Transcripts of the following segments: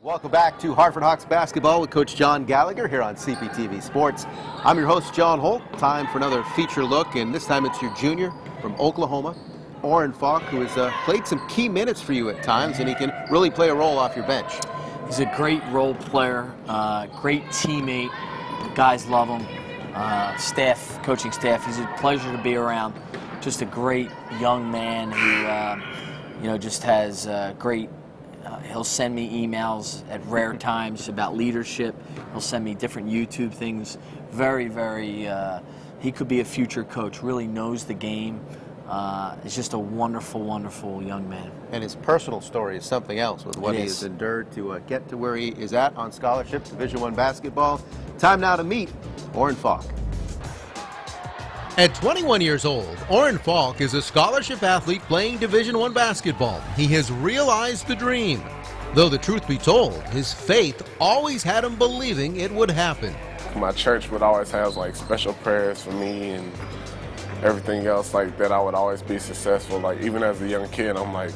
Welcome back to Hartford Hawks Basketball with Coach John Gallagher here on CPTV Sports. I'm your host, John Holt. Time for another feature look, and this time it's your junior from Oklahoma, Oren Faulk, who has played some key minutes for you at times, and he can really play a role off your bench. He's a great role player, great teammate. The guys love him. Coaching staff, he's a pleasure to be around. Just a great young man who, just has great. He'll send me emails at rare times about leadership. He'll send me different YouTube things. Very, he could be a future coach, really knows the game. He's just a wonderful, wonderful young man. And his personal story is something else with what he has endured to get to where he is at on scholarship, Division I basketball. Time now to meet Oren Faulk. At 21 years old, Oren Faulk is a scholarship athlete playing Division I basketball. He has realized the dream. Though the truth be told, his faith always had him believing it would happen. My church would always have like special prayers for me and everything else like that. I would always be successful. Like even as a young kid, I'm like,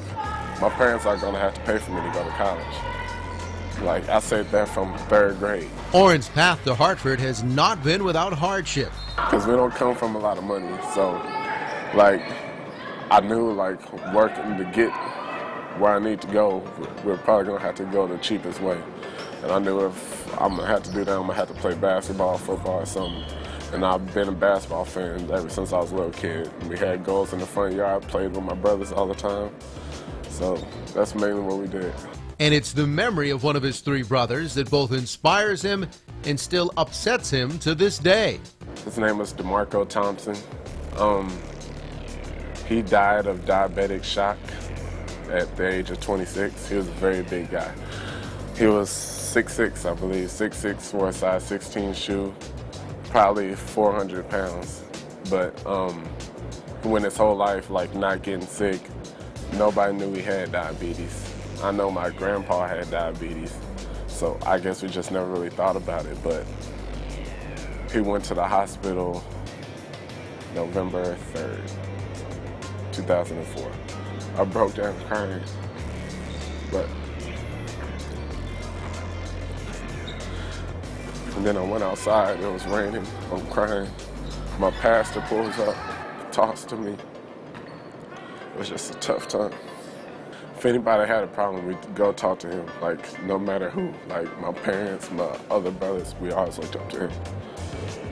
my parents are gonna have to pay for me to go to college. Like I said that from 3rd grade. Oren's path to Hartford has not been without hardship. Because we don't come from a lot of money, so like I knew like working to get where I need to go, we're probably gonna have to go the cheapest way. And I knew if I'm gonna have to do that, I'm gonna have to play basketball, football, or something. And I've been a basketball fan ever since I was a little kid. We had goals in the front yard, played with my brothers all the time. So that's mainly what we did. And it's the memory of one of his 3 brothers that both inspires him and still upsets him to this day. His name was DeMarco Thompson. He died of diabetic shock at the age of 26. He was a very big guy. He was 6'6", I believe, 6'6" for a size 16 shoe, probably 400 pounds. But he went his whole life like not getting sick. Nobody knew he had diabetes. I know my grandpa had diabetes, so I guess we just never really thought about it, but he went to the hospital November 3rd, 2004. I broke down crying, and then I went outside, it was raining, I'm crying. My pastor pulls up, talks to me. It was just a tough time. If anybody had a problem, we'd go talk to him, like no matter who. Like my parents, my other brothers, we always looked up to him.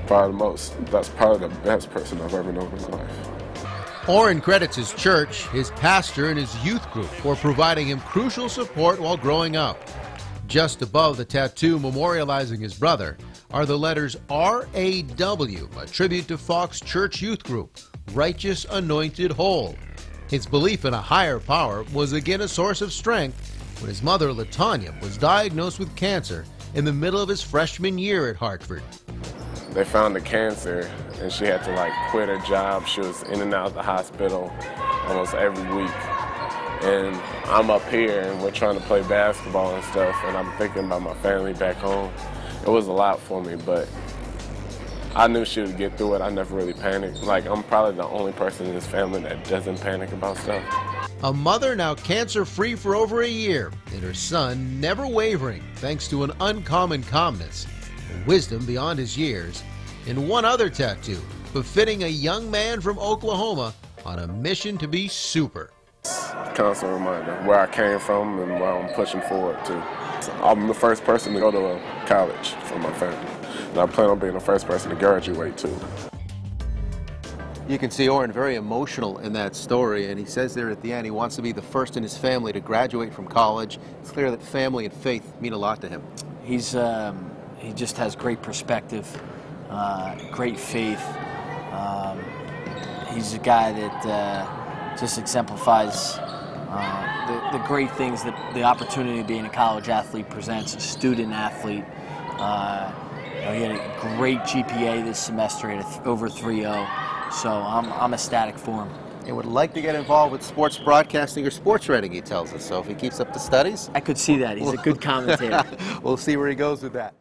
That's probably the best person I've ever known in my life. Oren credits his church, his pastor, and his youth group for providing him crucial support while growing up. Just above the tattoo memorializing his brother are the letters R.A.W., a tribute to Faulk's church youth group, Righteous Anointed Whole. His belief in a higher power was again a source of strength when his mother, LaTanya, was diagnosed with cancer in the middle of his freshman year at Hartford. They found the cancer, and she had to like quit her job. She was in and out of the hospital almost every week. And I'm up here, and we're trying to play basketball and stuff, and I'm thinking about my family back home. It was a lot for me, but I knew she would get through it. I never really panicked. Like, I'm probably the only person in this family that doesn't panic about stuff. A mother now cancer-free for over a year, and her son never wavering thanks to an uncommon calmness, a wisdom beyond his years, and one other tattoo befitting a young man from Oklahoma on a mission to be super. Constant reminder where I came from and where I'm pushing forward to. I'm the first person to go to college for my family, and I plan on being the first person to graduate too. You can see Oren very emotional in that story, and he says there at the end he wants to be the first in his family to graduate from college. It's clear that family and faith mean a lot to him. He just has great perspective, great faith. He's a guy that just exemplifies the great things that the opportunity of being a college athlete presents, a student athlete. He had a great GPA this semester at over 3.0, so I'm ecstatic for him. And would like to get involved with sports broadcasting or sports writing, he tells us. So if he keeps up the studies, I could see that. He's a good commentator. We'll see where he goes with that.